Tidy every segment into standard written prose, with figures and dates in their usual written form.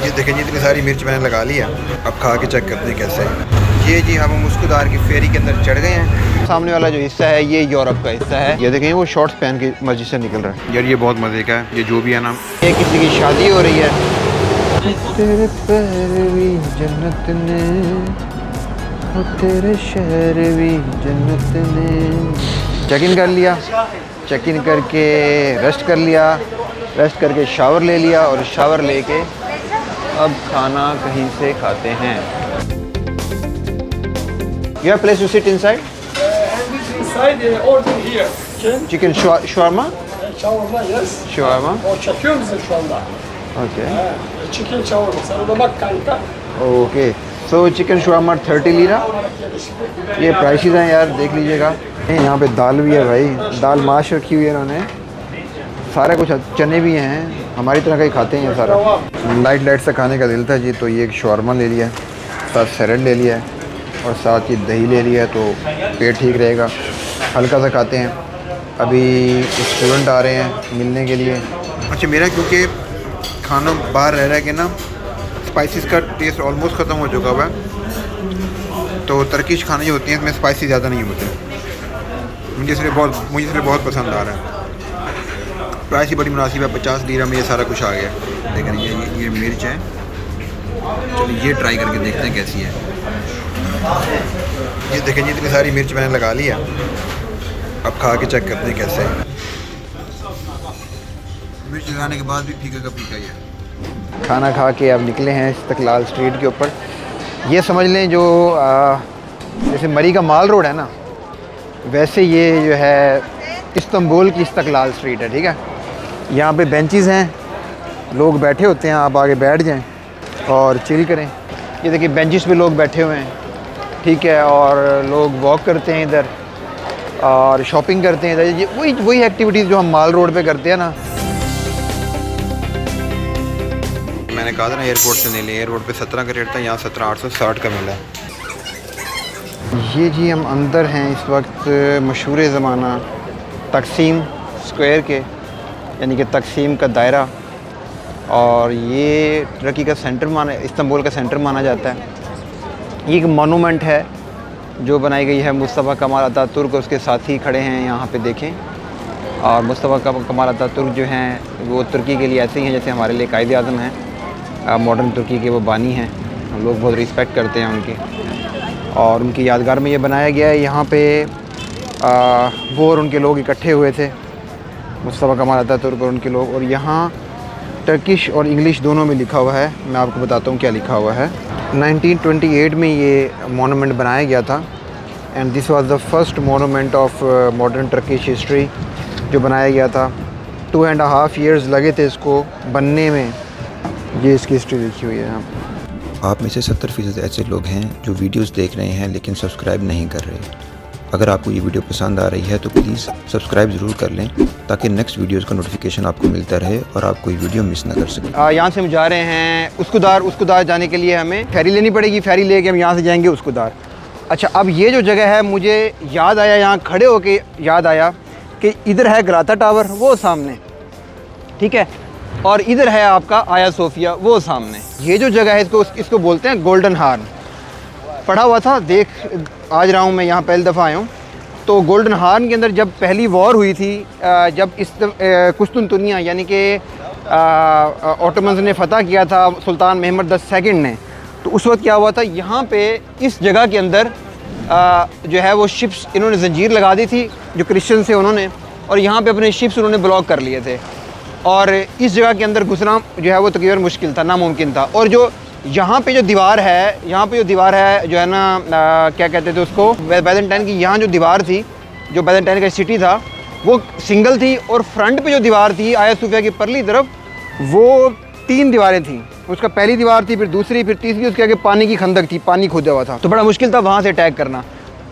ये देखें जी, इतनी सारी मिर्च मैंने लगा ली है। अब खा के चेक करते हैं कैसे है। ये जी हम मुस्कुदार की फेरी के अंदर चढ़ गए हैं। सामने वाला जो हिस्सा है ये यूरोप का हिस्सा है। ये देखें वो शॉर्ट्स पहन के मस्जिद से निकल रहा है। यार ये बहुत मज़े का है। ये जो भी है ना, ये किसी की शादी हो रही है। तेरे पैरवी जन्नत ने, तेरे शहरवी जन्नत ने। चेक इन कर लिया, चेक इन करके रेस्ट कर लिया, रेस्ट करके शावर ले लिया और शावर लेके अब खाना कहीं से खाते हैं। You have place to sit inside? And this inside order here. Chicken. Chicken shawarma? Shawarma, yes. Shawarma. O çekiyor musun şu anda? Okay. Chicken shawarma. Sana da bak kanka. Okay. So chicken shawarma 30 lira. ये prices हैं यार, देख लीजिएगा। यहाँ पे दाल भी है भाई, दाल माश रखी हुई है इन्होंने, सारा कुछ, चने भी हैं। हमारी तरह का ही खाते हैं ये सारा। लाइट लाइट से खाने का दिल था जी, तो ये एक shawarma ले लिया है, साथ सैलड ले लिया है और साथ ही दही ले लिया है, तो पेट ठीक रहेगा। हल्का सा खाते हैं। अभी स्टूडेंट आ रहे हैं मिलने के लिए। अच्छा, मेरा क्योंकि खाना बाहर रह रहा है कि ना, स्पाइसेस का टेस्ट ऑलमोस्ट ख़त्म हो चुका हुआ है, तो टर्किश खाने जो होती हैं इसमें स्पाइसी ज़्यादा नहीं होते। मुझे इसलिए बहुत पसंद आ रहा है। प्राइस ही बड़ी मुनासिब है, 50 लीरा में ये सारा कुछ आ गया। लेकिन ये मिर्च है, चलिए ये ट्राई करके देखते हैं कैसी है। ये देखें जी, इतनी सारी मिर्च मैंने लगा ली है। अब खा के चेक करते हैं कैसे है। मिर्च लगाने के बाद भी फीका का फीका ही है। खाना खा के अब निकले हैं इस्तकलाल स्ट्रीट के ऊपर। ये समझ लें जो जैसे मरी का माल रोड है ना, वैसे ये जो है इस्तांबुल की इस्तकलाल स्ट्रीट है। ठीक है, यहाँ पे बेंचेस हैं, लोग बैठे होते हैं, आप आगे बैठ जाएं और चिल करें। ये देखिए बेंचेस पे लोग बैठे हुए हैं, ठीक है, और लोग वॉक करते हैं इधर और शॉपिंग करते हैं इधर। ये वही एक्टिविटीज़ जो हम माल रोड पे करते हैं ना। मैंने कहा था ना एयरपोर्ट से नहीं ले, एयरपोर्ट पे 17 का रेट था, यहाँ 17,860 का मिला है। ये जी हम अंदर हैं इस वक्त मशहूर ज़माना तकसीम स्क्वायर के, यानी कि तकसीम का दायरा, और ये टर्की का सेंटर इस्तांबुल का सेंटर माना जाता है। ये एक मोनूमेंट है जो बनाई गई है मुस्तफ़ा कमाल अतातुर्क, उसके साथी खड़े हैं यहाँ पे देखें। और मुस्तफ़ा कमाल अतातुर्क जो हैं वो तुर्की के लिए ऐसे ही हैं जैसे हमारे लिए कायद आज़म हैं। मॉडर्न तुर्की के वो बानी हैं, हम लोग बहुत रिस्पेक्ट करते हैं उनकी, और उनकी यादगार में ये बनाया गया है। यहाँ पे वो और उनके लोग इकट्ठे हुए थे, मुस्तफ़ा कमाल अतातुर्क और उनके लोग। और यहाँ टर्किश और इंग्लिश दोनों में लिखा हुआ है, मैं आपको बताता हूँ क्या लिखा हुआ है। 1928 में ये मोनूमेंट बनाया गया था, and this was the first monument of modern Turkish history जो बनाया गया था। 2.5 years लगे थे इसको बनने में। ये इसकी हिस्ट्री लिखी हुई है यहाँ पर। आप में से 70% ऐसे लोग हैं जो वीडियोस देख रहे हैं लेकिन सब्सक्राइब नहीं कर रहे। अगर आपको ये वीडियो पसंद आ रही है तो प्लीज़ सब्सक्राइब ज़रूर कर लें ताकि नेक्स्ट वीडियोस का नोटिफिकेशन आपको मिलता रहे और आप कोई वीडियो मिस ना कर सकें। यहाँ से हम जा रहे हैं उसकुदार जाने के लिए हमें फेरी लेनी पड़ेगी। फेरी लेके हम यहाँ से जाएंगे उसकुदार। अच्छा, अब ये जो जगह है मुझे याद आया, यहाँ खड़े होके याद आया कि इधर है गलाता टावर वो सामने, ठीक है, और इधर है आपका आया सोफिया वो सामने। ये जो जगह है इसको बोलते हैं गोल्डन हार्न। पढ़ा हुआ था, देख आज रहा हूँ मैं, यहाँ पहली दफ़ा आया हूँ। तो गोल्डन हार्न के अंदर जब पहली वॉर हुई थी, जब इस कुस्तुनतुनिया यानी कि ऑटोमन्स ने फ़तह किया था सुल्तान महमद II ने, तो उस वक्त क्या हुआ था, यहाँ पे इस जगह के अंदर जो है वो शिप्स इन्होंने जंजीर लगा दी थी जो क्रिश्चियन से उन्होंने, और यहाँ पे अपने शिप्स उन्होंने ब्लॉक कर लिए थे, और इस जगह के अंदर घुसना जो है वो तकरीबन मुश्किल था, नामुमकिन था। और जो यहाँ पे जो दीवार है जो है ना क्या कहते थे उसको, बैजेंटाइन की यहाँ जो दीवार थी, जो बैजेंटाइन का सिटी था वो सिंगल थी, और फ्रंट पे जो दीवार थी आया सोफिया की परली तरफ वो 3 दीवारें थी। उसका पहली दीवार थी, फिर दूसरी, फिर तीसरी, उसके आगे पानी की खंदक थी, पानी खोदा हुआ था, तो बड़ा मुश्किल था वहाँ से अटैक करना।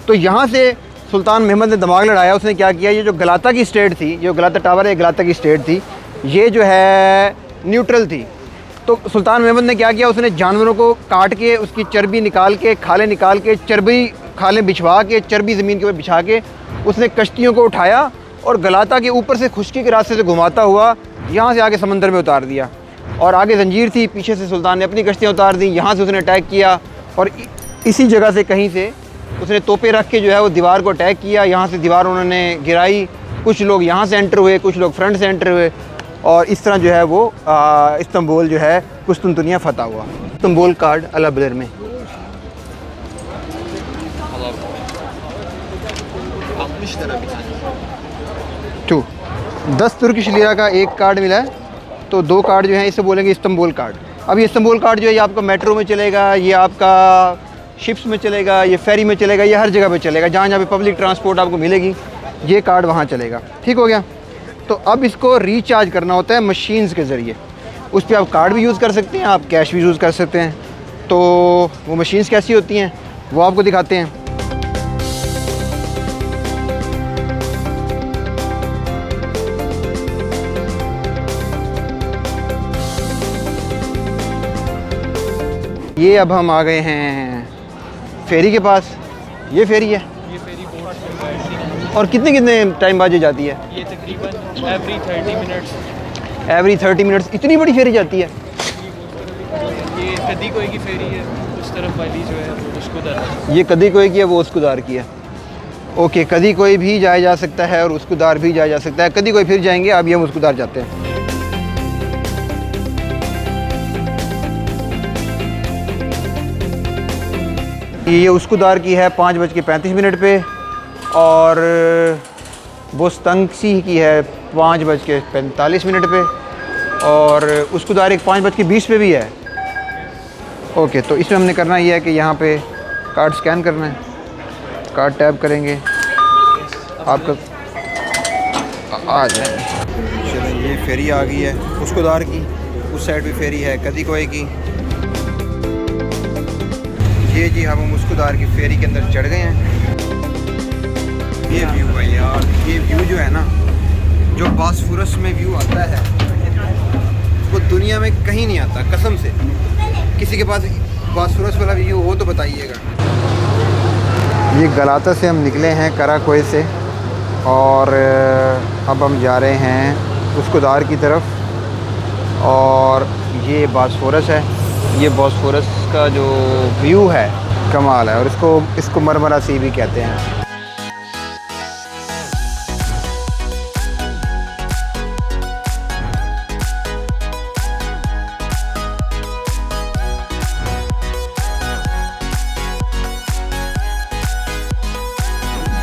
तो यहाँ से सुल्तान महमद ने दिमाग लड़ाया, उसने क्या किया, ये जो गलाता की स्टेट थी, जो गलाता टावर है गलाता की स्टेट थी, ये जो है न्यूट्रल थी। तो सुल्तान महमद ने क्या किया, उसने जानवरों को काट के उसकी चर्बी निकाल के, खाले निकाल के, चर्बी खाले बिछवा के, चर्बी ज़मीन के ऊपर बिछा के उसने कश्तियों को उठाया और गलाता के ऊपर से खुश्की के रास्ते से घुमाता हुआ यहाँ से आके समंदर में उतार दिया। और आगे जंजीर थी, पीछे से सुल्तान ने अपनी कश्तियाँ उतार दी, यहाँ से उसने अटैक किया और इसी जगह से कहीं से उसने तोपे रख के जो है वो दीवार को अटैक किया। यहाँ से दीवार उन्होंने गिराई, कुछ लोग यहाँ से एंटर हुए, कुछ लोग फ्रंट से एंटर हुए और इस तरह जो है वो इस्तांबुल जो है कुस्तुनतुनिया फतह हुआ। इस्तांबुल कार्ड अल-बदर में 10 तुर्किश लीरा का एक कार्ड मिला है, तो 2 कार्ड जो हैं इसे बोलेंगे इस्तांबुल कार्ड। अब ये इस्तांबुल कार्ड जो है ये आपका मेट्रो में चलेगा, ये आपका शिप्स में चलेगा, ये फेरी में चलेगा, ये हर जगह पे चलेगा, जहाँ जहाँ पे पब्लिक ट्रांसपोर्ट आपको मिलेगी ये कार्ड वहाँ चलेगा। ठीक हो गया। तो अब इसको रिचार्ज करना होता है मशीन्स के ज़रिए। उस पर आप कार्ड भी यूज़ कर सकते हैं, आप कैश भी यूज़ कर सकते हैं। तो वो मशीन्स कैसी होती हैं वो आपको दिखाते हैं। ये अब हम आ गए हैं फेरी के पास। ये फेरी है, ये फेरी बोट से और कितने टाइम बाद ये जाती है? ये तकरीबन एवरी 30 मिनट्स। Every 30 minutes. इतनी बड़ी फेरी जाती है? ये कदी कोई की फेरी है, उस तरफ वाली जो है वो उसकुदार। ये कदी कोई की है, वो उसकुदार की है। ओके, कदी कोई भी जाया जा सकता है और उसकुदार भी जाया जा सकता है। कदी कोई फिर जाएंगे, अभी हम उसकुदार जाते हैं। ये उसकुदार की है 5:35 पे और बोस्तंगसी की है 5:45 पे और उसकुदार एक 5:20 पे भी है। ओके, तो इसमें हमने करना ये है कि यहाँ पे कार्ड स्कैन करना है, कार्ड टैप करेंगे, आपका आ जाएगा। चलो, ये फेरी आ गई है उसकुदार की, उस साइड भी फेरी है कदी कोई की। ये जी हम उसकुदार की फेरी के अंदर चढ़ गए हैं। ये व्यू है यार, ये व्यू जो है ना, जो बॉस्फोरस में व्यू आता है वो दुनिया में कहीं नहीं आता, कसम से। किसी के पास बॉस्फोरस वाला व्यू हो तो बताइएगा। ये गलाता से हम निकले हैं, कराकोय से, और अब हम जा रहे हैं उसकुदार की तरफ। और ये बॉस्फोरस है, ये बॉस्फोरस का जो व्यू है कमाल है, और इसको मरमरा सी भी कहते हैं।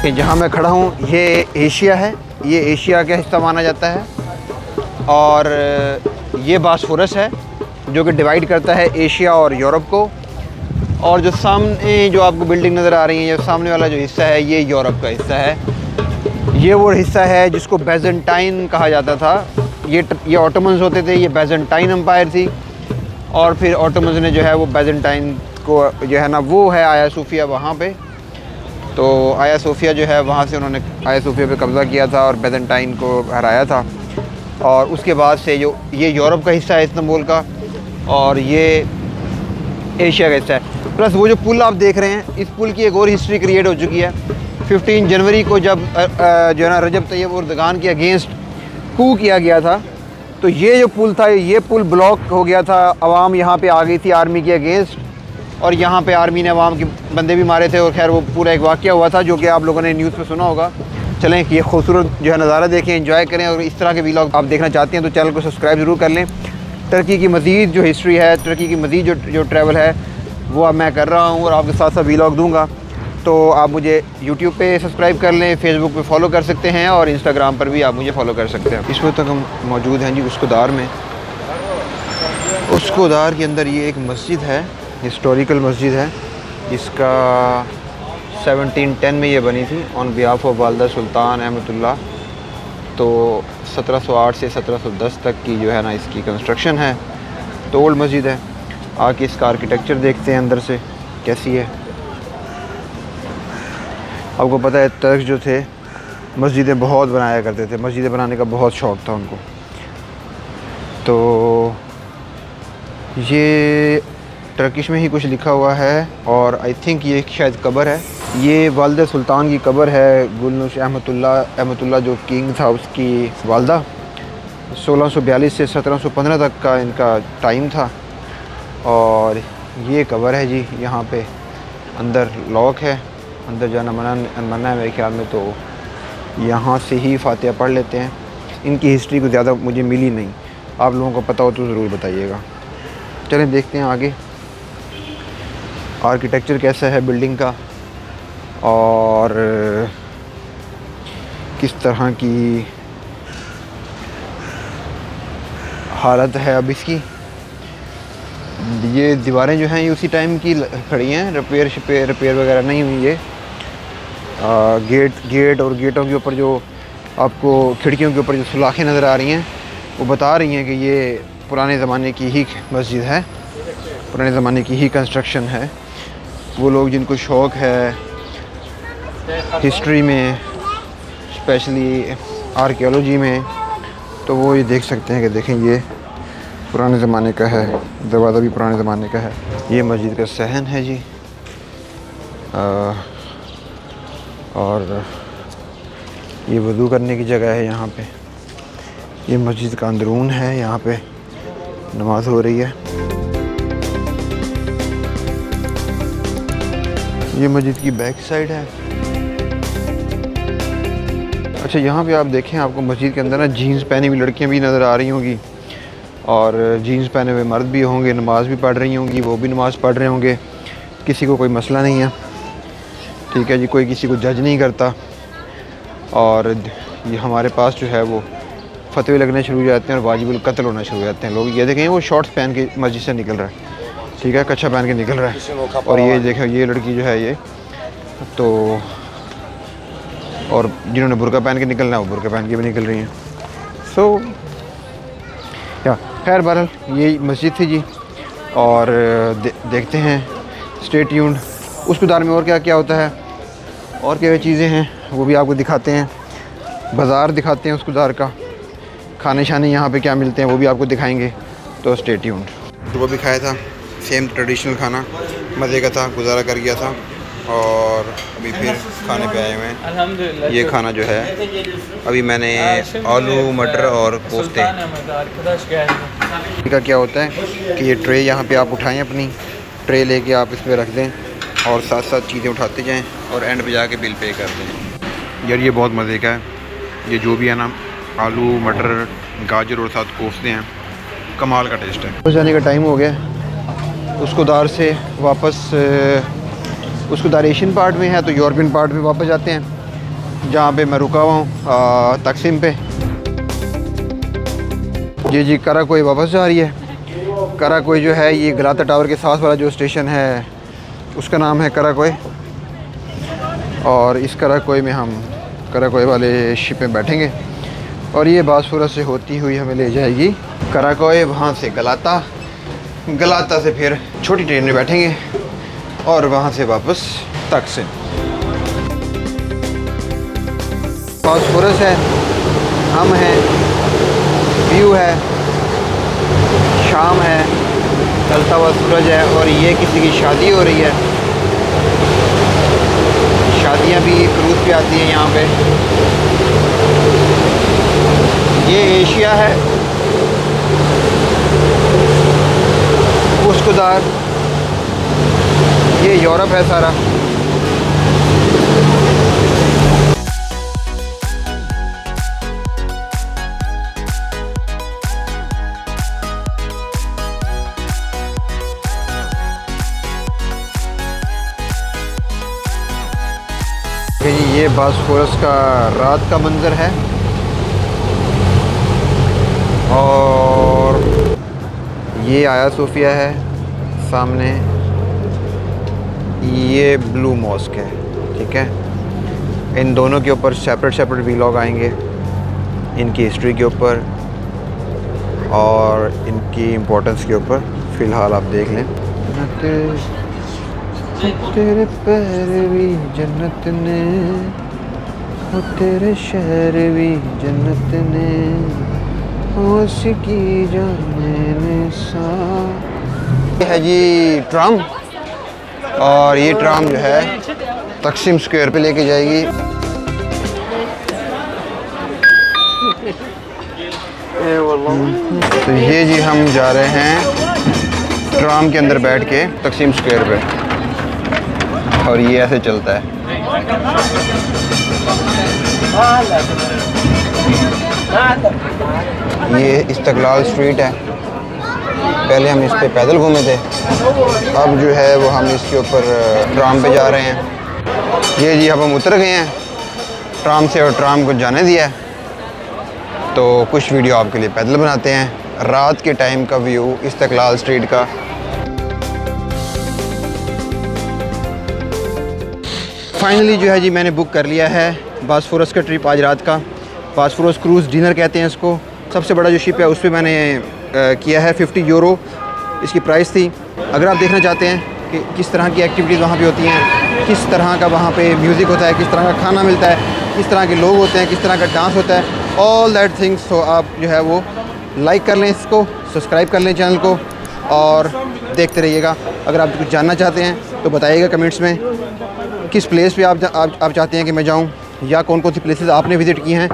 जहाँ मैं खड़ा हूँ ये एशिया है, ये एशिया का हिस्सा माना जाता है। और ये बॉस्फोरस है जो कि डिवाइड करता है एशिया और यूरोप को। और जो सामने जो आपको बिल्डिंग नज़र आ रही है, ये सामने वाला जो हिस्सा है ये यूरोप का हिस्सा है। ये वो हिस्सा है जिसको बैजेंटाइन कहा जाता था। ये ऑटोमन्स होते थे, ये बैजेंटाइन एम्पायर थी। और फिर ऑटोमन्स ने जो है वो बैजेंटाइन को जो है ना, वो है आया सोफिया वहाँ पे। तो आया सोफिया जो है वहाँ से उन्होंने आया सोफिया पे कब्ज़ा किया था और बैजेंटाइन को हराया था। और उसके बाद से जो ये यूरोप का हिस्सा है इस्तांबुल का, और ये एशिया का हिस्सा है। प्लस वो जो पुल आप देख रहे हैं, इस पुल की एक और हिस्ट्री क्रिएट हो चुकी है। 15 जनवरी को जब जो है ना रजब तैयब उर्दगान के अगेंस्ट कू किया गया था, तो ये जो पुल था, ये पुल ब्लॉक हो गया था। आवाम यहाँ पे आ गई थी आर्मी के अगेंस्ट, और यहाँ पे आर्मी ने आवाम के बंदे भी मारे थे। और खैर वो पूरा एक वाक़या हुआ था जो कि आप लोगों ने न्यूज़ पे सुना होगा। चलें कि ये खूबसूरत जो है नज़ारा देखें, एंजॉय करें। और इस तरह के व्लॉग आप देखना चाहते हैं तो चैनल को सब्सक्राइब ज़रूर कर लें। टर्की की मज़ीद जो हिस्ट्री है, टर्की की मज़ीद जो ट्रैवल है वो अब मैं कर रहा हूँ और आपके साथ साथ व्लॉग दूँगा। तो आप मुझे यूट्यूब पे सब्सक्राइब कर लें, फेसबुक पे फॉलो कर सकते हैं, और इंस्टाग्राम पर भी आप मुझे फॉलो कर सकते हैं। इस वक्त तक हम मौजूद हैं जी उसकुदार में। उसकुदार के अंदर ये एक मस्जिद है, हिस्टोरिकल मस्जिद है, जिसका 1710 में ये बनी थी ऑन बिहाफ ऑफ वालदा सुल्तान अहमदुल्लाह। तो 1708 से 1710 तक की जो है ना इसकी कंस्ट्रक्शन है। तो ओल्ड मस्जिद है। आके इसका आर्किटेक्चर देखते हैं अंदर से कैसी है। आपको पता है तुर्क जो थे मस्जिदें बहुत बनाया करते थे, मस्जिदें बनाने का बहुत शौक़ था उनको। तो ये टर्किश में ही कुछ लिखा हुआ है, और आई थिंक ये शायद कब्र है। ये वालदा सुल्तान की कब्र है, गुलनुश अहमदुल्लाह जो किंग था उसकी वालदा। 1642 से 1715 तक का इनका टाइम था। और ये कबर है जी, यहाँ पे अंदर लॉक है, अंदर जाना मना है मेरे ख्याल में, तो यहाँ से ही फातिहा पढ़ लेते हैं। इनकी हिस्ट्री को ज़्यादा मुझे मिली नहीं, आप लोगों को पता हो तो ज़रूर बताइएगा। चलें देखते हैं आगे आर्किटेक्चर कैसा है बिल्डिंग का और किस तरह की हालत है अब इसकी। ये दीवारें जो हैं ये उसी टाइम की खड़ी हैं, रिपेयर वगैरह नहीं हुई। ये गेट और गेटों के ऊपर जो आपको खिड़कियों के ऊपर जो सुलाखें नज़र आ रही हैं वो बता रही हैं कि ये पुराने ज़माने की ही मस्जिद है, पुराने ज़माने की ही कंस्ट्रक्शन है। वो लोग जिनको शौक़ है हिस्ट्री में, स्पेशली आर्कियोलॉजी में, तो वो ये देख सकते हैं कि देखें ये पुराने ज़माने का है, दरवाज़ा भी पुराने ज़माने का है। ये मस्जिद का सहन है जी। और ये वज़ू करने की जगह है यहाँ पे। ये मस्जिद का अंदरून है, यहाँ पे नमाज़ हो रही है। ये मस्जिद की बैक साइड है। अच्छा, यहाँ पे आप देखें, आपको मस्जिद के अंदर ना जीन्स पहनी हुई लड़कियाँ भी नज़र आ रही होंगी और जीन्स पहने हुए मर्द भी होंगे, नमाज़ भी पढ़ रही होंगी, वो भी नमाज़ पढ़ रहे होंगे। किसी को कोई मसला नहीं है, ठीक है जी, कोई किसी को जज नहीं करता। और ये हमारे पास जो है वो फतवे लगने शुरू हो जाते हैं और वाजिबुल कत्ल होना शुरू हो जाते हैं। लोग ये देखें, वो शॉर्ट्स पहन के मस्जिद से निकल रहा है, ठीक है, कच्छा पहन के निकल रहा है। और ये देखें, ये लड़की जो है ये तो, और जिन्होंने बुर्का पहन के निकलना है वो बुर्का पहन के भी निकल रही हैं। सो या खैर बहरहाल ये मस्जिद थी जी। और देखते हैं, स्टे ट्यून्ड। उसके दार में और क्या क्या होता है और क्या चीज़ें हैं वो भी आपको दिखाते हैं। बाज़ार दिखाते हैं उसके दार का, खाने शाने यहाँ पे क्या मिलते हैं वो भी आपको दिखाएंगे, तो स्टे ट्यून्ड। तो वो भी खाया था, सेम ट्रेडिशनल खाना, मज़े का था, गुजारा कर गया था। और अभी फिर खाने पे आए हुए हैं। अल्हम्दुलिल्लाह। ये खाना जो है अभी मैंने आलू मटर और कोफ्ते का क्या होता है कि ये ट्रे यहाँ पे आप उठाएं, अपनी ट्रे लेके आप इस पर रख दें और साथ साथ चीज़ें उठाते जाएं और एंड पे जाके बिल पे कर दें। यार ये बहुत मज़े का है, ये जो भी है ना, आलू मटर गाजर और साथ कोफ्ते हैं, कमाल का टेस्ट है। जाने का टाइम हो गया। उसको दार से वापस, उसको दार एशियन पार्ट में है तो यूरोपियन पार्ट में वापस जाते हैं जहाँ पे मैं रुका हुआ हूँ, तकसीम पे। जी कराकोई वापस जा रही है। कराकोई जो है ये गलाता टावर के साथ वाला जो स्टेशन है उसका नाम है कराकोई। और इस कराकोई में हम कराकोई वाले शिप में बैठेंगे और ये बासफोरस से होती हुई हमें ले जाएगी कराकोई, वहाँ से गलाता, गलाता से फिर छोटी ट्रेन में बैठेंगे और वहाँ से वापस तकसीम। बासफोरस है, हम हैं, व्यू है, शाम है, ढलता हुआ सूरज है और ये किसी की शादी हो रही है। शादियाँ भी क्रूज़ पे आती हैं यहाँ पे। ये एशिया है, उसकुदार, ये यूरोप है सारा। ये बासफोरस का रात का मंज़र है और ये आया सोफिया है सामने, ये ब्लू मॉस्क है, ठीक है। इन दोनों के ऊपर सेपरेट व्लॉग आएंगे, इनकी हिस्ट्री के ऊपर और इनकी इम्पोर्टेंस के ऊपर। फ़िलहाल आप देख लें। तेरे पैर भी जन्नत ने, और तेरे शहर भी जन्नत ने, उसकी जाने सा। ये है जी ट्राम, और ये ट्राम जो है तकसीम स्क्वायर पे लेके जाएगी। तो ये जी हम जा रहे हैं ट्राम के अंदर बैठ के तकसीम स्क्वायर पे, और ये ऐसे चलता है। ये इस्तकलाल स्ट्रीट है। पहले हम इस पे पैदल घूमे थे, अब जो है वो हम इसके ऊपर ट्राम पे जा रहे हैं। ये जी अब हम उतर गए हैं ट्राम से और ट्राम को जाने दिया है। तो कुछ वीडियो आपके लिए पैदल बनाते हैं। रात के टाइम का व्यू इस्तकलाल स्ट्रीट का। फाइनली जो है जी मैंने बुक कर लिया है बासफोरस का ट्रिप आज रात का। बासफोरस क्रूज़ डिनर कहते हैं इसको। सबसे बड़ा जो शिप है उस पर मैंने किया है 50 यूरो इसकी प्राइस थी। अगर आप देखना चाहते हैं कि किस तरह की एक्टिविटीज़ वहाँ पे होती हैं, किस तरह का वहाँ पे म्यूज़िक होता है, किस तरह का खाना मिलता है, किस तरह के लोग होते हैं, किस तरह का डांस होता है, ऑल दैट थिंग्स, तो आप जो है वो लाइक कर लें इसको, सब्सक्राइब कर लें चैनल को और देखते रहिएगा। अगर आप कुछ जानना चाहते हैं तो बताइएगा कमेंट्स में किस प्लेस पे आप चाहते हैं कि मैं जाऊं, या कौन कौन सी प्लेसेस आपने विज़िट की हैं,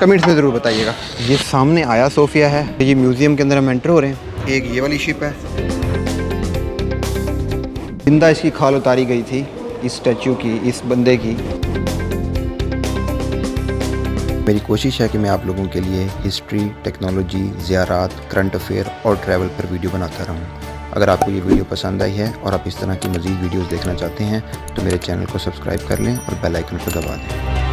कमेंट्स में ज़रूर बताइएगा। ये सामने आया सोफिया है, ये म्यूज़ियम के अंदर हम एंटर हो रहे हैं। एक ये वाली शिप है, जिंदा इसकी खाल उतारी गई थी, इस स्टैचू की, इस बंदे की। मेरी कोशिश है कि मैं आप लोगों के लिए हिस्ट्री, टेक्नोलॉजी, ज़ियारात, करंट अफेयर और ट्रैवल पर वीडियो बनाता रहूं। अगर आपको ये वीडियो पसंद आई है और आप इस तरह की मज़ीद वीडियोस देखना चाहते हैं तो मेरे चैनल को सब्सक्राइब कर लें और बेल आइकन को दबा दें।